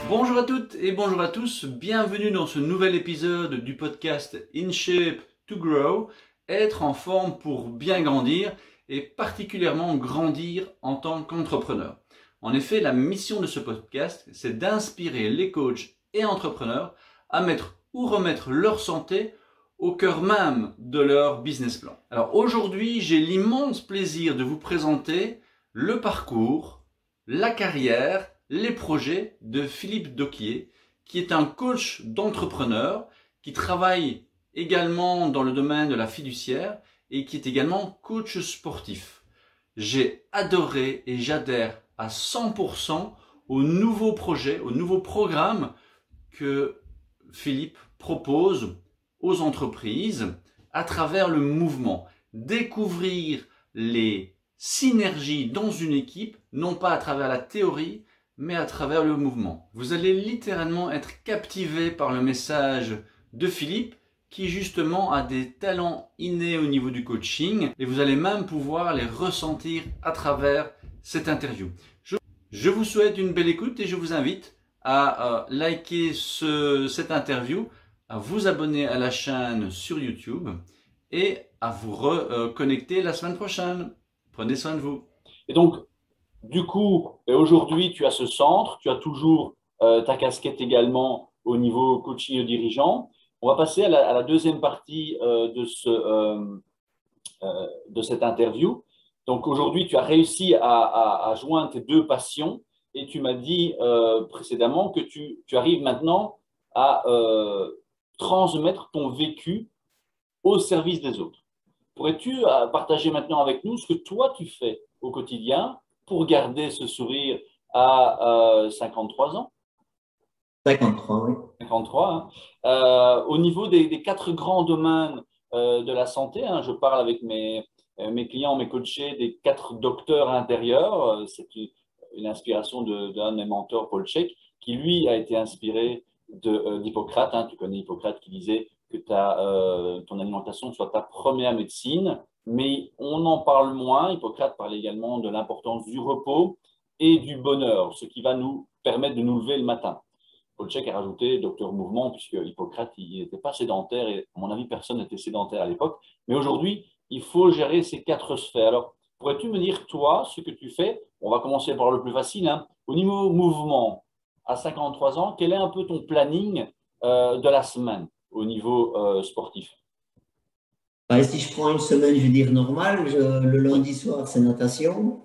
Bonjour à toutes et bonjour à tous, bienvenue dans ce nouvel épisode du podcast In Shape to Grow, être en forme pour bien grandir et particulièrement grandir en tant qu'entrepreneur. En effet, la mission de ce podcast, c'est d'inspirer les coachs et entrepreneurs à mettre ou remettre leur santé au cœur même de leur business plan. Alors aujourd'hui, j'ai l'immense plaisir de vous présenter le parcours, la carrière, les projets de Philippe Doquier, qui est un coach d'entrepreneurs, qui travaille également dans le domaine de la fiduciaire et qui est également coach sportif. J'ai adoré et j'adhère à 100% au nouveau projet, au nouveau programme que Philippe propose aux entreprises à travers le mouvement. Découvrir les synergies dans une équipe, non pas à travers la théorie, mais à travers le mouvement. Vous allez littéralement être captivé par le message de Philippe, qui justement a des talents innés au niveau du coaching, et vous allez même pouvoir les ressentir à travers cette interview. Je vous souhaite une belle écoute et je vous invite à liker cette interview, à vous abonner à la chaîne sur YouTube et à vous reconnecter la semaine prochaine. Prenez soin de vous. Et donc, du coup, aujourd'hui, tu as ce centre, tu as toujours ta casquette également au niveau coaching et dirigeant. On va passer à la deuxième partie de cette interview. Donc, aujourd'hui, tu as réussi à joindre tes deux passions et tu m'as dit précédemment que tu arrives maintenant à transmettre ton vécu au service des autres. Pourrais-tu partager maintenant avec nous ce que toi tu fais au quotidien pour garder ce sourire à 53 ans? 53, oui. 53, hein. Au niveau des quatre grands domaines de la santé, hein, je parle avec mes clients, mes coachés, des quatre docteurs intérieurs. C'est une inspiration d'un de mes mentors, Paul Chek, qui lui a été inspiré d'Hippocrate. Hein. Tu connais Hippocrate qui disait que ton alimentation soit ta première médecine, mais on en parle moins. Hippocrate parle également de l'importance du repos et du bonheur, ce qui va nous permettre de nous lever le matin. Paul Chek a rajouté docteur mouvement, puisque Hippocrate, il n'était pas sédentaire, et à mon avis, personne n'était sédentaire à l'époque. Mais aujourd'hui, il faut gérer ces quatre sphères. Alors, pourrais-tu me dire, toi, ce que tu fais? On va commencer par le plus facile, hein. Au niveau mouvement, à 53 ans, quel est un peu ton planning de la semaine au niveau sportif? Bah, si je prends une semaine, je veux dire normale, le Oui, lundi soir, c'est natation.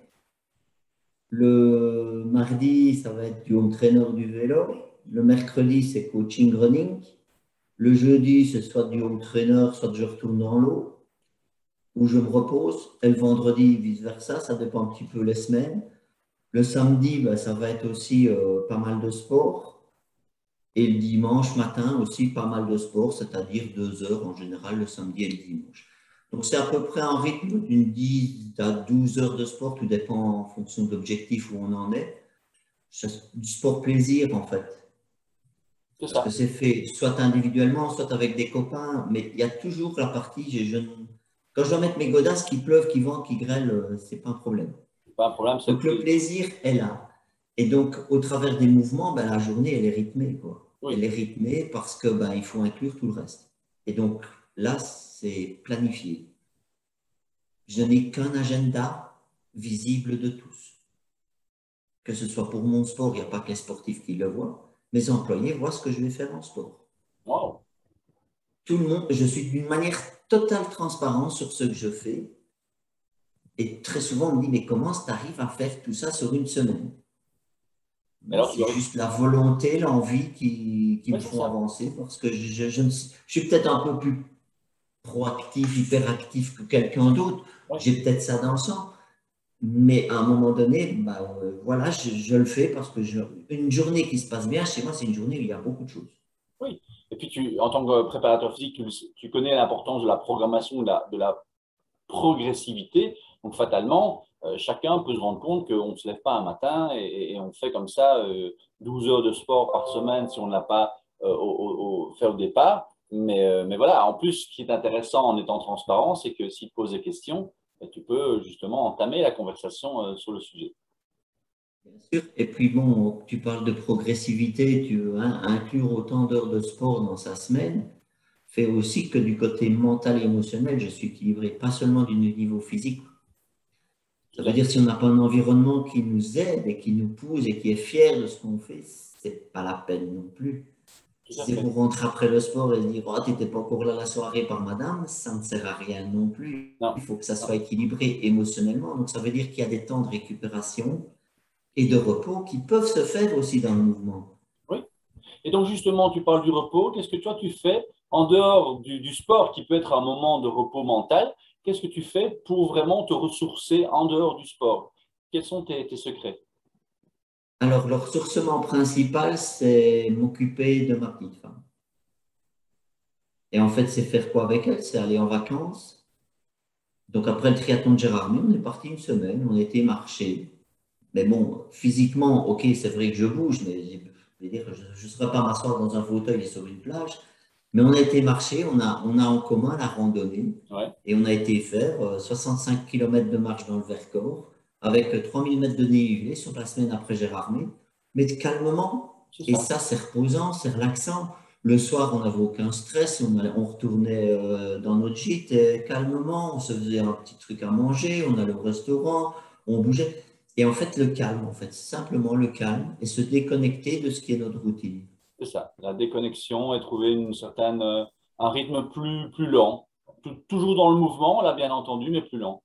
Le mardi, ça va être du home trainer du vélo. Le mercredi, c'est coaching running. Le jeudi, c'est soit du home trainer, soit je retourne dans l'eau, où je me repose. Et le vendredi, vice-versa, ça dépend un petit peu les semaines. Le samedi, bah, ça va être aussi pas mal de sport. Et le dimanche matin aussi, pas mal de sport, c'est-à-dire 2 heures en général le samedi et le dimanche. Donc, c'est à peu près un rythme d'une 10 à 12 heures de sport, tout dépend en fonction de l'objectif où on en est. C'est du sport plaisir, en fait, c'est parce que ça. c'est fait soit individuellement, soit avec des copains, mais il y a toujours la partie, quand je dois mettre mes godasses, qu'il pleuve, qu'il vente, qu'il grêle, c'est pas un problème. Pas un problème, c'est le Donc, le plaisir. plaisir est là. Et donc, au travers des mouvements, ben, la journée, elle est rythmée, quoi. Elle Oui, est rythmée parce que ben, il faut inclure tout le reste. Et donc, là, c'est planifié. Je n'ai qu'un agenda visible de tous. Que ce soit pour mon sport, il n'y a pas que les sportifs qui le voient. Mes employés voient ce que je vais faire en sport. wow. Tout le monde, je suis d'une manière totale transparente sur ce que je fais. Et très souvent, on me dit, mais comment tu arrives à faire tout ça sur une semaine? Mais Ben, alors, c'est juste la volonté, l'envie qui me oui, c'est font ça. avancer parce que je suis peut-être un peu plus proactif, hyperactif que quelqu'un d'autre. Oui. J'ai peut-être ça dans le sang. Mais à un moment donné, ben, voilà, je le fais parce que une journée qui se passe bien, chez moi, c'est une journée où il y a beaucoup de choses. Oui. Et puis, en tant que préparateur physique, tu connais l'importance de la programmation, de la progressivité. Donc, fatalement, chacun peut se rendre compte qu'on ne se lève pas un matin et on fait comme ça 12 heures de sport par semaine si on ne l'a pas fait au départ. Mais voilà, en plus, ce qui est intéressant en étant transparent, c'est que s'il te pose des questions, tu peux justement entamer la conversation sur le sujet. Bien sûr. Et puis bon, tu parles de progressivité, tu veux inclure autant d'heures de sport dans sa semaine, fait aussi que du côté mental et émotionnel, je suis équilibré, pas seulement du niveau physique. Ça Tout veut à dire fait. si on n'a pas un environnement qui nous aide et qui nous pousse et qui est fier de ce qu'on fait, c'est pas la peine non plus. Tout à Si fait. vous rentrez après le sport et se dire, oh, tu n'étais pas encore là la soirée par madame, ça ne sert à rien non plus. Non, Il faut que ça non. soit équilibré émotionnellement. Donc, ça veut dire qu'il y a des temps de récupération et de repos qui peuvent se faire aussi dans le mouvement. Oui. Et donc, justement, tu parles du repos. Qu'est-ce que toi, tu fais en dehors du sport qui peut être un moment de repos mental? Qu'est-ce que tu fais pour vraiment te ressourcer en dehors du sport? Quels sont tes secrets? Alors, le ressourcement principal, c'est m'occuper de ma petite femme. Et en fait, c'est faire quoi avec elle? C'est aller en vacances. Donc, après le triathlon de Gérardmer, on est parti une semaine, on était marcher. Mais bon, physiquement, ok, c'est vrai que je bouge, mais je veux dire, je ne serais pas m'asseoir dans un fauteuil et sur une plage. Mais on a été marcher, on a en commun la randonnée Ouais, et on a été faire 65 km de marche dans le Vercors avec 3000 mètres de dénivelé sur la semaine après Gérardmer, mais calmement. c'est Et ça. ça, c'est reposant, c'est relaxant. Le soir, on n'avait aucun stress, on retournait dans notre gîte calmement, on se faisait un petit truc à manger, on allait au restaurant, on bougeait. Et en fait, le calme, en fait, simplement le calme et se déconnecter de ce qui est notre routine. C'est ça. La déconnexion et trouver un rythme plus lent. Toujours dans le mouvement, là, bien entendu, mais plus lent.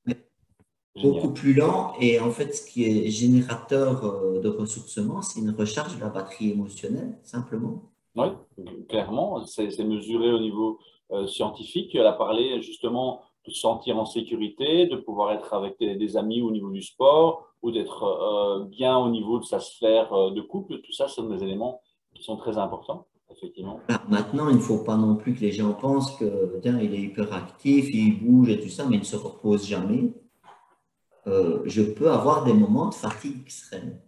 Beaucoup Génial. plus lent. Et en fait, ce qui est générateur de ressourcement, c'est une recharge de la batterie émotionnelle, simplement. Oui, clairement, c'est mesuré au niveau scientifique. Elle a parlé justement de se sentir en sécurité, de pouvoir être avec des amis au niveau du sport ou d'être bien au niveau de sa sphère de couple. Tout ça, ce sont des éléments qui sont très importants, effectivement. Voilà. Maintenant, il ne faut pas non plus que les gens pensent que, tiens, il est hyperactif, il bouge et tout ça, mais il ne se repose jamais. Je peux avoir des moments de fatigue extrême.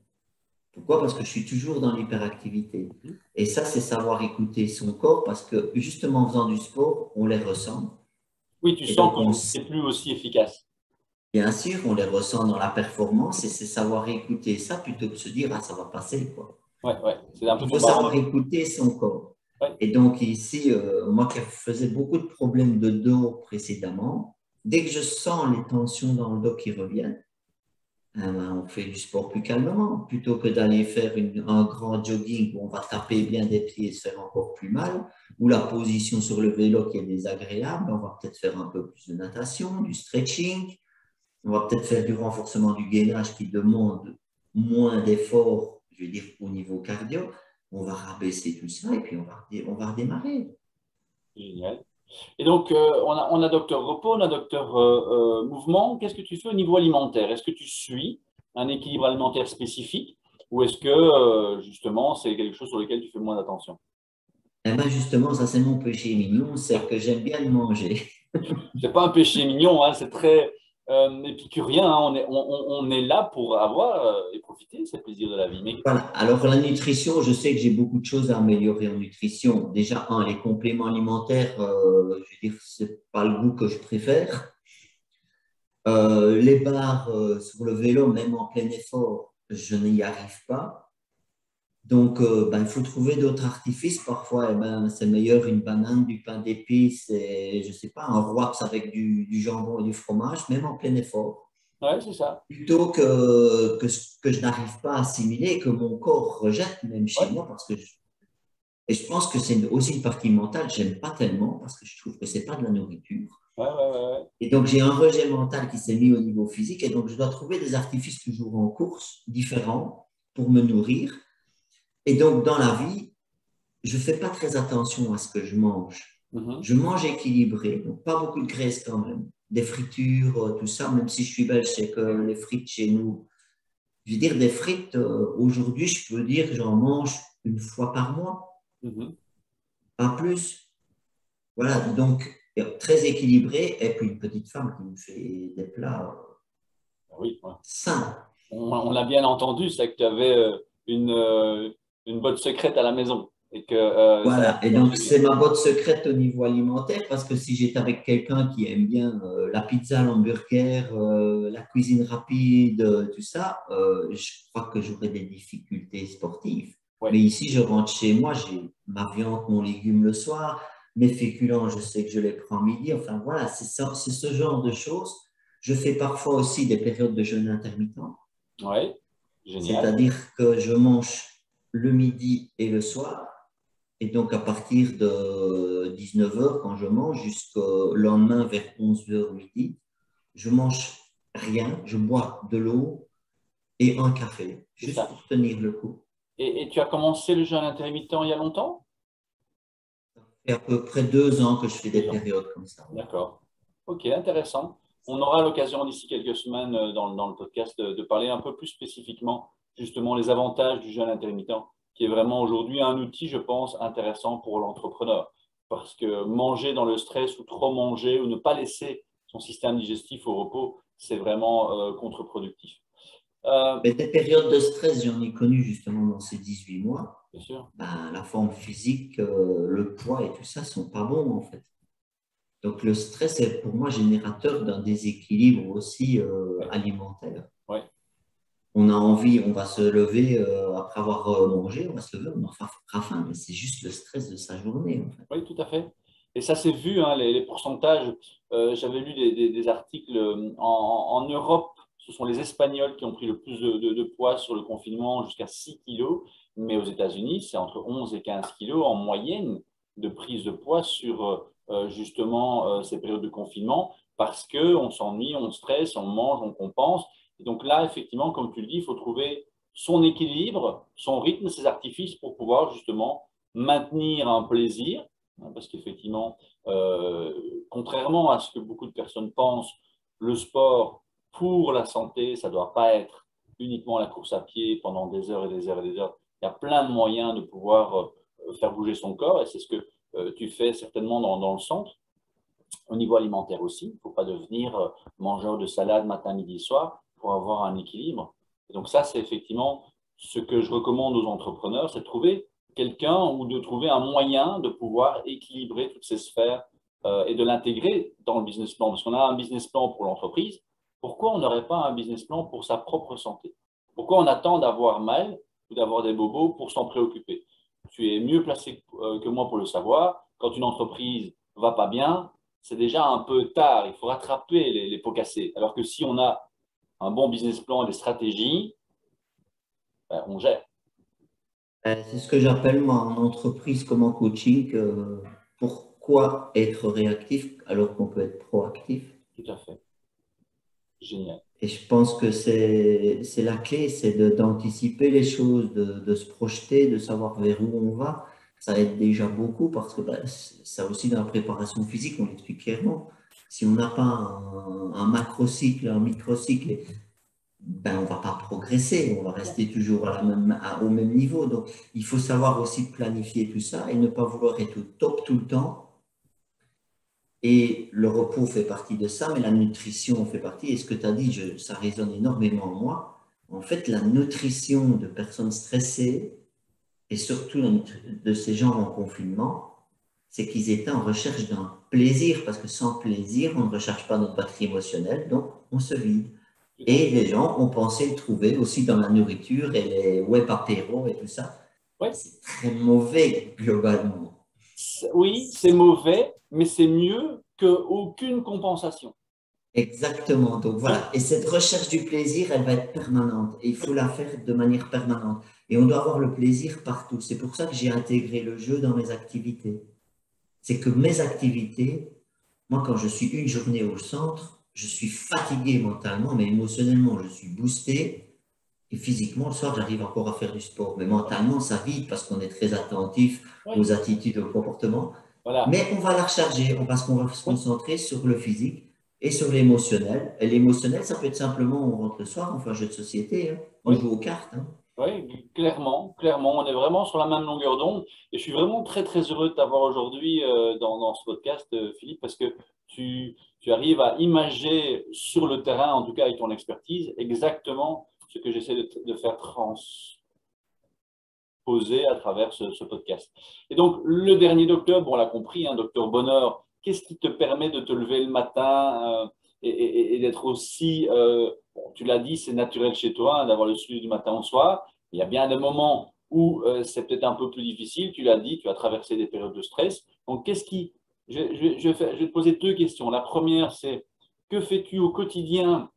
Pourquoi? Parce que je suis toujours dans l'hyperactivité. Et ça, c'est savoir écouter son corps parce que justement en faisant du sport, on les ressent. Oui, tu Et sens donc, que c'est plus aussi efficace. bien sûr, on les ressent dans la performance et c'est savoir écouter ça plutôt que de se dire, ah, ça va passer, quoi. Ouais, ouais, c'est un Donc, peu il ton faut savoir baromètre. écouter son corps. Ouais, Et donc, ici, moi qui faisais beaucoup de problèmes de dos précédemment, dès que je sens les tensions dans le dos qui reviennent, on fait du sport plus calmement, plutôt que d'aller faire un grand jogging où on va taper bien des pieds et se faire encore plus mal, ou la position sur le vélo qui est désagréable, on va peut-être faire un peu plus de natation, du stretching, on va peut-être faire du renforcement du gainage qui demande moins d'efforts, je veux dire, au niveau cardio. On va rabaisser tout ça et puis on va redémarrer. génial. Et donc, on a docteur repos, on a docteur mouvement. Qu'est-ce que tu fais au niveau alimentaire? Est-ce que tu suis un équilibre alimentaire spécifique ou est-ce que, justement, c'est quelque chose sur lequel tu fais moins d'attention? Et bien justement, ça c'est mon péché mignon, c'est que j'aime bien manger. C'est pas un péché mignon, hein, c'est très épicurien, hein. On est là pour avoir et profiter de ces plaisirs de la vie. Mais Voilà. Alors la nutrition, je sais que j'ai beaucoup de choses à améliorer en nutrition. Déjà, les compléments alimentaires, je veux dire, c'est pas le goût que je préfère. Les barres sur le vélo, même en plein effort, je n'y arrive pas. Donc, il faut trouver d'autres artifices. Parfois, c'est meilleur une banane, du pain d'épices et, je sais pas, un wraps avec du jambon et du fromage, même en plein effort. ouais, c'est ça. Plutôt que ce que je n'arrive pas à assimiler, que mon corps rejette, même chez Ouais, moi, et je pense que c'est aussi une partie mentale, j'aime pas tellement, parce que je trouve que c'est pas de la nourriture. ouais, ouais, ouais, ouais. Et donc, j'ai un rejet mental qui s'est mis au niveau physique, et donc je dois trouver des artifices toujours en course, différents, pour me nourrir. Et donc, dans la vie, je ne fais pas très attention à ce que je mange. Mhm. Je mange équilibré, donc pas beaucoup de graisse quand même. Des fritures, tout ça, même si je suis belge, c'est que les frites chez nous, je veux dire, des frites, aujourd'hui, je peux dire que j'en mange une fois par mois, Mhm. pas plus. Voilà, donc très équilibré. Et puis une petite femme qui me fait des plats Oui, ouais. sains. On l'a bien entendu, c'est que tu avais une botte secrète à la maison. et que Voilà, et donc c'est ma botte secrète au niveau alimentaire parce que si j'étais avec quelqu'un qui aime bien la pizza, l'hamburger, la cuisine rapide, tout ça, je crois que j'aurais des difficultés sportives. ouais, Mais ici, je rentre chez moi, j'ai ma viande, mon légume le soir, mes féculents, je sais que je les prends midi. Enfin voilà, c'est ce genre de choses. Je fais parfois aussi des périodes de jeûne intermittent, ouais, génial. c'est-à-dire que je mange le midi et le soir. Et donc, à partir de 19 heures, quand je mange, jusqu'au lendemain vers 11 heures midi, je mange rien, je bois de l'eau et un café, C'est juste ça. pour tenir le coup. Et tu as commencé le jeûne intermittent il y a longtemps? Et à peu près 2 ans que je fais des 2 ans. périodes comme ça. D'accord. Ok, intéressant. On aura l'occasion d'ici quelques semaines dans le podcast de parler un peu plus spécifiquement justement les avantages du jeûne intermittent, qui est vraiment aujourd'hui un outil, je pense, intéressant pour l'entrepreneur. Parce que manger dans le stress ou trop manger ou ne pas laisser son système digestif au repos, c'est vraiment contre-productif. Mais des périodes de stress, j'en ai connu justement dans ces 18 mois. Bien sûr. Ben, la forme physique, le poids et tout ça sont pas bons en fait. Donc le stress est pour moi générateur d'un déséquilibre aussi Ouais. alimentaire. Ouais. On a envie, on va se lever après avoir mangé, on va se lever, on aura faim, mais c'est juste le stress de sa journée en fait. Oui, tout à fait. Et ça s'est vu, hein, les pourcentages. J'avais lu des articles en Europe. Ce sont les Espagnols qui ont pris le plus de poids sur le confinement, jusqu'à 6 kilos. Mais aux États-Unis, c'est entre 11 et 15 kilos en moyenne de prise de poids sur justement ces périodes de confinement parce qu'on s'ennuie, on stresse, on mange, on compense. Et donc là, effectivement, comme tu le dis, il faut trouver son équilibre, son rythme, ses artifices pour pouvoir justement maintenir un plaisir, hein, parce qu'effectivement, contrairement à ce que beaucoup de personnes pensent, le sport pour la santé, ça ne doit pas être uniquement la course à pied pendant des heures et des heures et des heures. Il y a plein de moyens de pouvoir faire bouger son corps et c'est ce que tu fais certainement dans le centre. Au niveau alimentaire aussi, il ne faut pas devenir mangeur de salade matin, midi, soir pour avoir un équilibre. Et donc ça, c'est effectivement ce que je recommande aux entrepreneurs, c'est de trouver quelqu'un ou de trouver un moyen de pouvoir équilibrer toutes ces sphères et de l'intégrer dans le business plan. Parce qu'on a un business plan pour l'entreprise, pourquoi on n'aurait pas un business plan pour sa propre santé? Pourquoi on attend d'avoir mal ou d'avoir des bobos pour s'en préoccuper? Tu es mieux placé que moi pour le savoir. Quand une entreprise va pas bien, c'est déjà un peu tard. Il faut rattraper les pots cassés. Alors que si on a un bon business plan et des stratégies, ben, on gère. C'est ce que j'appelle moi en entreprise comme en coaching. Pourquoi être réactif alors qu'on peut être proactif? Tout à fait. Génial. Et je pense que c'est la clé, c'est d'anticiper les choses, de se projeter, de savoir vers où on va. Ça aide déjà beaucoup parce que ben, ça aussi dans la préparation physique, on l'explique clairement. Si on n'a pas un macrocycle, un microcycle, ben, on ne va pas progresser, on va rester toujours au même niveau. Donc, il faut savoir aussi planifier tout ça et ne pas vouloir être au top tout le temps. Et le repos fait partie de ça, mais la nutrition fait partie. Et ce que tu as dit, ça résonne énormément en moi. En fait, la nutrition de personnes stressées, et surtout de ces gens en confinement, c'est qu'ils étaient en recherche d'un plaisir, parce que sans plaisir, on ne recherche pas notre batterie émotionnelle, donc on se vide. Et les gens ont pensé le trouver aussi dans la nourriture et les web apéros et tout ça. Ouais. C'est très mauvais globalement. Oui, c'est mauvais, mais c'est mieux qu'aucune compensation. Exactement. Donc voilà. Et cette recherche du plaisir, elle va être permanente. Et il faut la faire de manière permanente. Et on doit avoir le plaisir partout. C'est pour ça que j'ai intégré le jeu dans mes activités. C'est que mes activités, moi, quand je suis une journée au centre, je suis fatigué mentalement, mais émotionnellement, je suis boosté. Et physiquement, le soir, j'arrive encore à faire du sport. Mais mentalement, ça vide parce qu'on est très attentif aux attitudes, aux comportements. Voilà. Mais on va la recharger parce qu'on va se concentrer sur le physique et sur l'émotionnel. Et l'émotionnel, ça peut être simplement, on rentre le soir, on fait un jeu de société, hein. On joue aux cartes. Hein. Oui, clairement, clairement. On est vraiment sur la même longueur d'onde. Et je suis vraiment très, très heureux de t'avoir aujourd'hui dans ce podcast, Philippe, parce que tu arrives à imager sur le terrain, en tout cas avec ton expertise, exactement ce que j'essaie de faire poser à travers ce podcast. Et donc, le dernier docteur, bon, on l'a compris, hein, docteur Bonheur, qu'est-ce qui te permet de te lever le matin et d'être aussi, bon, tu l'as dit, c'est naturel chez toi hein, d'avoir le suivi du matin au soir. Il y a bien des moments où c'est peut-être un peu plus difficile, tu l'as dit, tu as traversé des périodes de stress. Donc, je vais te poser deux questions. La première, c'est que fais-tu au quotidien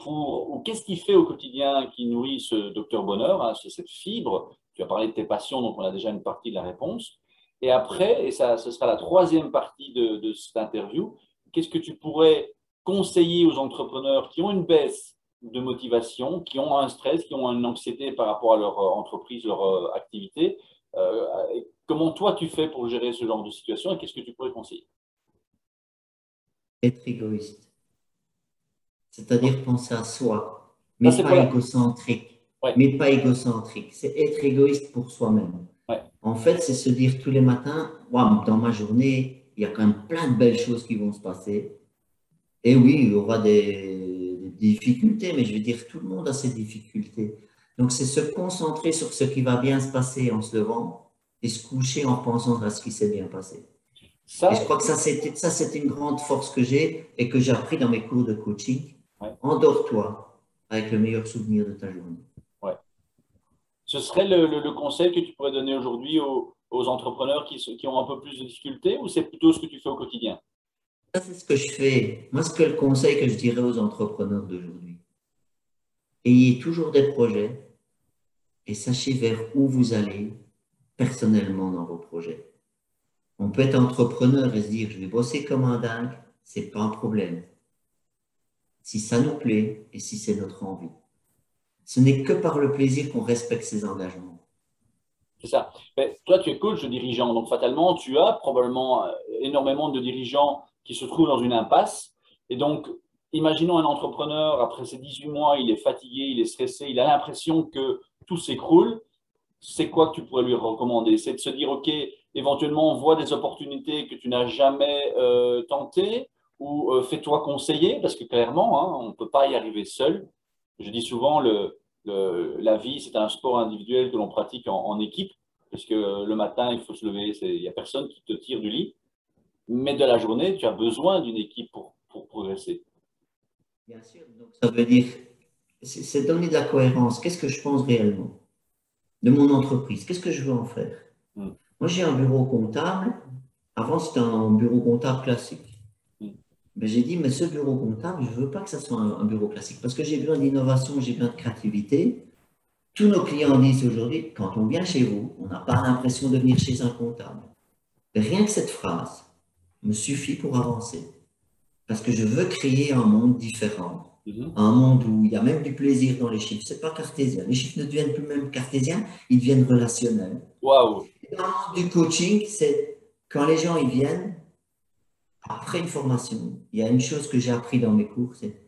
ou qu'est-ce qui fait au quotidien qui nourrit ce docteur Bonheur, hein, c'est cette fibre. Tu as parlé de tes passions, donc on a déjà une partie de la réponse. Et après, et ça, ce sera la troisième partie de cette interview, qu'est-ce que tu pourrais conseiller aux entrepreneurs qui ont une baisse de motivation, qui ont un stress, qui ont une anxiété par rapport à leur entreprise, leur activité. Comment toi tu fais pour gérer ce genre de situation et qu'est-ce que tu pourrais conseiller? Être égoïste, c'est-à-dire penser à soi, Ça, mais c'est pas pour la... égocentrique. Ouais, Mais pas égocentrique. C'est être égoïste pour soi-même. ouais, En fait, c'est se dire tous les matins, waouh, dans ma journée, il y a quand même plein de belles choses qui vont se passer. Et oui, il y aura des difficultés, mais je veux dire, tout le monde a ses difficultés. Donc, c'est se concentrer sur ce qui va bien se passer en se levant et se coucher en pensant à ce qui s'est bien passé. Et je ça, crois que c'est une grande force que j'ai et que j'ai appris dans mes cours de coaching. ouais, Endors-toi avec le meilleur souvenir de ta journée. ouais. Ce serait le conseil que tu pourrais donner aujourd'hui aux entrepreneurs qui ont un peu plus de difficultés ou c'est plutôt ce que tu fais au quotidien? Ça, c'est ce que je fais. Moi, le conseil que je dirais aux entrepreneurs d'aujourd'hui. Ayez toujours des projets et sachez vers où vous allez personnellement dans vos projets. On peut être entrepreneur et se dire, je vais bosser comme un dingue, c'est pas un problème. Si ça nous plaît et si c'est notre envie. Ce n'est que par le plaisir qu'on respecte ses engagements. C'est ça. Mais toi, tu es coach de dirigeants, donc fatalement, tu as probablement énormément de dirigeants qui se trouvent dans une impasse. Et donc, imaginons un entrepreneur, après ces 18 mois, il est fatigué, il est stressé, il a l'impression que tout s'écroule. C'est quoi que tu pourrais lui recommander? C'est de se dire, OK, éventuellement, on voit des opportunités que tu n'as jamais tentées ou fais-toi conseiller, parce que clairement, hein, on ne peut pas y arriver seul. Je dis souvent, la vie, c'est un sport individuel que l'on pratique en équipe, puisque le matin, il faut se lever, il n'y a personne qui te tire du lit. Mais de la journée, tu as besoin d'une équipe pour progresser. Bien sûr, donc ça veut dire, c'est donner de la cohérence. Qu'est-ce que je pense réellement de mon entreprise? Qu'est-ce que je veux en faire? Mm. Moi, j'ai un bureau comptable. Avant, c'était un bureau comptable classique. Mm. Mais j'ai dit, mais ce bureau comptable, je ne veux pas que ça soit un bureau classique parce que j'ai besoin d'innovation, j'ai besoin de créativité. Tous nos clients disent aujourd'hui, quand on vient chez vous, on n'a pas l'impression de venir chez un comptable. Rien que cette phrase me suffit pour avancer. Parce que je veux créer un monde différent. Mhm. Un monde où il y a même du plaisir dans les chiffres. Ce n'est pas cartésien. Les chiffres ne deviennent plus même cartésiens, ils deviennent relationnels. Waouh! Dans le monde du coaching, c'est quand les gens ils viennent, après une formation, il y a une chose que j'ai appris dans mes cours, c'est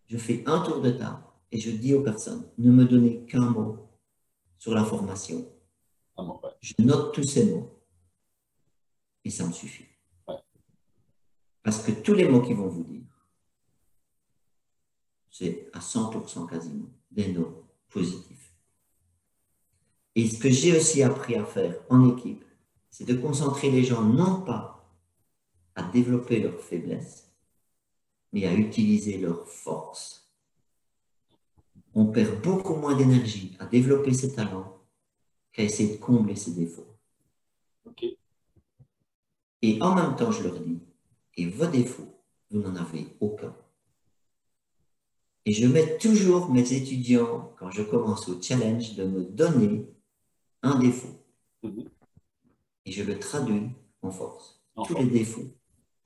je fais un tour de table et je dis aux personnes, ne me donnez qu'un mot sur la formation. Ah bon, ouais, Je note tous ces mots et ça me suffit. ouais. Parce que tous les mots qu'ils vont vous dire, c'est à 100% quasiment des noms positifs. Et ce que j'ai aussi appris à faire en équipe, c'est de concentrer les gens non pas à développer leurs faiblesses, mais à utiliser leurs forces. On perd beaucoup moins d'énergie à développer ses talents qu'à essayer de combler ses défauts. OK. Et en même temps, je leur dis, et vos défauts, vous n'en avez aucun. Et je mets toujours mes étudiants, quand je commence au challenge, de me donner un défaut. Mhm. Et je le traduis en force. Tous Encore. les défauts.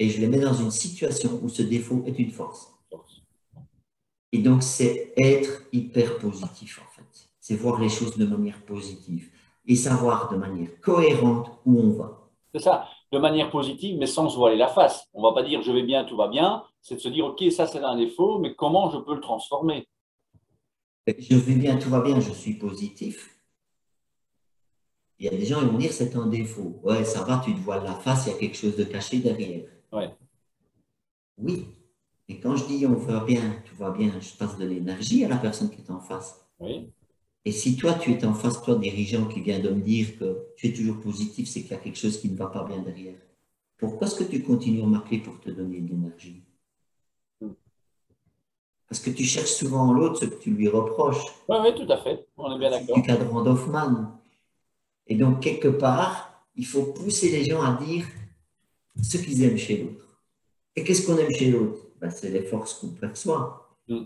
Et je les mets dans une situation où ce défaut est une force. Et donc, c'est être hyper positif, en fait. C'est voir les choses de manière positive et savoir de manière cohérente où on va. C'est ça, de manière positive, mais sans se voiler la face. On ne va pas dire je vais bien, tout va bien. C'est de se dire, OK, ça c'est un défaut, mais comment je peux le transformer? Je vais bien, tout va bien, je suis positif. Il y a des gens qui vont dire c'est un défaut. Ouais, ça va, tu te voiles la face, il y a quelque chose de caché derrière. Ouais. Oui, mais quand je dis on va bien, tout va bien, je passe de l'énergie à la personne qui est en face. Oui. Et si toi, tu es en face, toi, dirigeant qui vient de me dire que tu es toujours positif, c'est qu'il y a quelque chose qui ne va pas bien derrière. Pourquoi est-ce que tu continues à m'appeler pour te donner de l'énergie? Parce que tu cherches souvent en l'autre ce que tu lui reproches. Oui, oui, tout à fait. On est bien C'est du d'accord. cadran d'Hoffmann. Et donc, quelque part, il faut pousser les gens à dire ce qu'ils aiment chez l'autre. Et qu'est-ce qu'on aime chez l'autre? Ben, c'est les forces qu'on perçoit. Mm.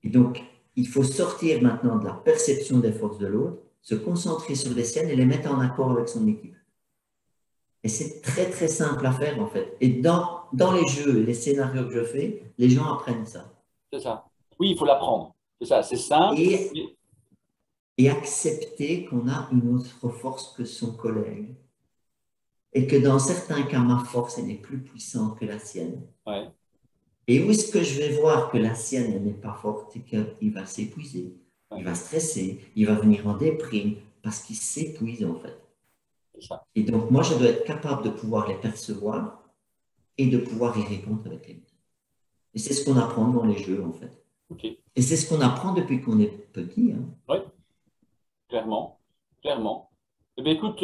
Et donc, il faut sortir maintenant de la perception des forces de l'autre, se concentrer sur les siennes et les mettre en accord avec son équipe. Et c'est très, très simple à faire, en fait. Et dans les jeux, les scénarios que je fais, les gens apprennent ça. C'est ça. Oui, il faut l'apprendre. C'est ça, c'est simple. Et, et accepter qu'on a une autre force que son collègue. Et que dans certains cas, ma force, elle est plus puissante que la sienne. Ouais, Et où est-ce que je vais voir que la sienne, elle n'est pas forte, c'est qu'il va s'épuiser, ouais, il va stresser, il va venir en déprime, parce qu'il s'épuise, en fait. c'est ça. Et donc, moi, je dois être capable de pouvoir les percevoir et de pouvoir y répondre avec les. Et c'est ce qu'on apprend dans les jeux, en fait. OK. Et c'est ce qu'on apprend depuis qu'on est petit. Hein. Oui, clairement. Clairement. Eh bien, écoute,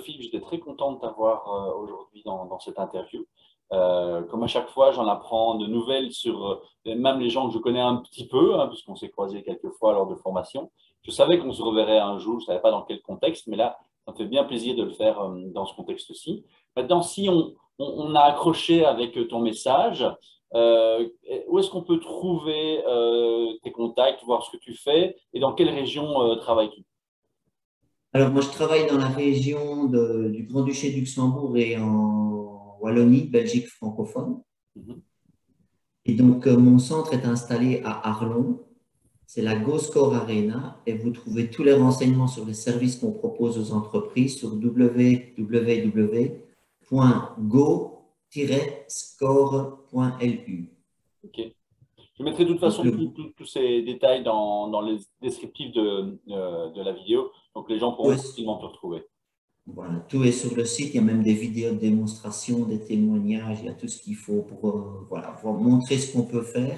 Philippe, j'étais très content de t'avoir aujourd'hui dans cette interview. Comme à chaque fois, j'en apprends de nouvelles sur même les gens que je connais un petit peu, hein, puisqu'on s'est croisés quelques fois lors de formation. Je savais qu'on se reverrait un jour, je ne savais pas dans quel contexte, mais là, ça me fait bien plaisir de le faire dans ce contexte-ci. Maintenant, si on a accroché avec ton message, euh, où est-ce qu'on peut trouver tes contacts, voir ce que tu fais et dans quelle région travailles-tu? Alors, moi, je travaille dans la région du Grand-Duché de Luxembourg et en Wallonie, Belgique francophone. Mhm. Et donc, mon centre est installé à Arlon. C'est la GoScore Arena et vous trouvez tous les renseignements sur les services qu'on propose aux entreprises sur www.go-score.lu. Ok. Je mettrai de toute Donc, façon tous ces détails dans les descriptifs de la vidéo, donc les gens tout pourront est, facilement te retrouver. voilà, tout est sur le site. Il y a même des vidéos de démonstration, des témoignages. Il y a tout ce qu'il faut pour, voilà, pour montrer ce qu'on peut faire.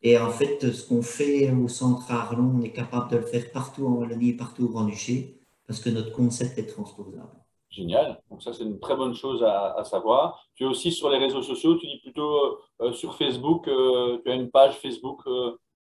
Et en fait, ce qu'on fait au centre Arlon, on est capable de le faire partout en Wallonie, partout au Grand-Duché, parce que notre concept est transposable. Génial. Donc ça, c'est une très bonne chose à savoir. Tu es aussi sur les réseaux sociaux, tu dis plutôt sur Facebook, tu as une page Facebook.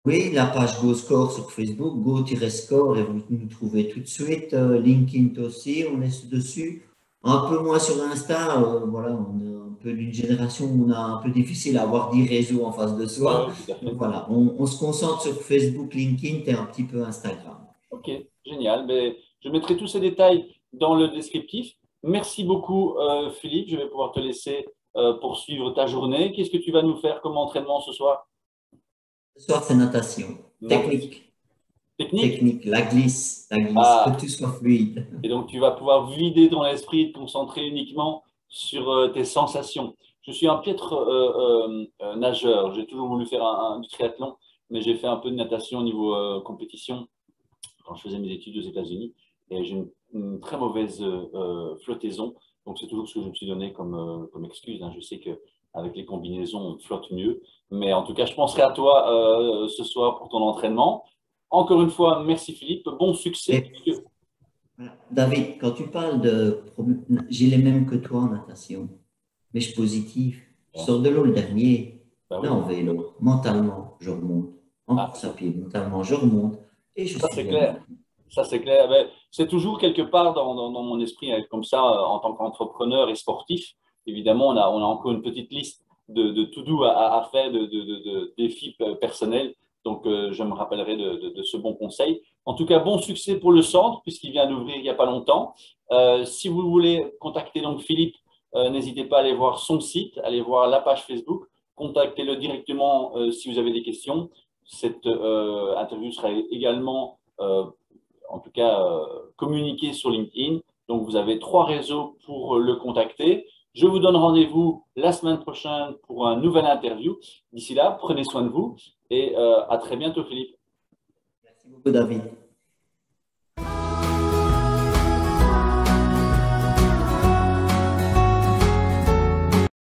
Oui, la page GoScore sur Facebook, Go-Score, et vous nous trouvez tout de suite. LinkedIn aussi, on est dessus. Un peu moins sur Insta, voilà, on est un peu d'une génération où on a un peu difficile à avoir 10 réseaux en face de soi. Ouais, tout à Donc fait. voilà, on se concentre sur Facebook, LinkedIn et un petit peu Instagram. Ok, génial. Mais je mettrai tous ces détails dans le descriptif. Merci beaucoup, Philippe. Je vais pouvoir te laisser poursuivre ta journée. Qu'est-ce que tu vas nous faire comme entraînement ce soir? Ce soir, c'est natation. Natation. Technique, Technique? technique, la glisse, que Ah, tout soit fluide. et donc tu vas pouvoir vider ton esprit et te concentrer uniquement sur tes sensations. Je suis un piètre nageur. J'ai toujours voulu faire du triathlon, mais j'ai fait un peu de natation au niveau compétition quand je faisais mes études aux États-Unis. Et j'ai une très mauvaise flottaison. Donc, c'est toujours ce que je me suis donné comme excuse. Hein. Je sais qu'avec les combinaisons, on flotte mieux. Mais en tout cas, je penserai à toi ce soir pour ton entraînement. Encore une fois, merci Philippe. Bon succès. Et voilà. David, quand tu parles de problèmes, j'ai les mêmes que toi en natation, mais je suis positif. Je sors de l'eau le dernier, Bah là oui. en vélo, mentalement, je remonte. En Ah, course à pied, mentalement, je remonte et je ça, suis c'est bien clair. mieux. Ça, c'est clair. Ben, c'est toujours quelque part dans mon esprit, comme ça, en tant qu'entrepreneur et sportif. Évidemment, on a encore une petite liste de to-do à faire, de défis personnels. Donc, je me rappellerai de ce bon conseil. En tout cas, bon succès pour le centre, puisqu'il vient d'ouvrir il n'y a pas longtemps. Si vous voulez contacter donc Philippe, n'hésitez pas à aller voir son site, aller voir la page Facebook. Contactez-le directement si vous avez des questions. Cette interview sera également en tout cas communiquer sur LinkedIn. Donc, vous avez 3 réseaux pour le contacter. Je vous donne rendez-vous la semaine prochaine pour un nouvel interview. D'ici là, prenez soin de vous et à très bientôt, Philippe. Merci beaucoup, David.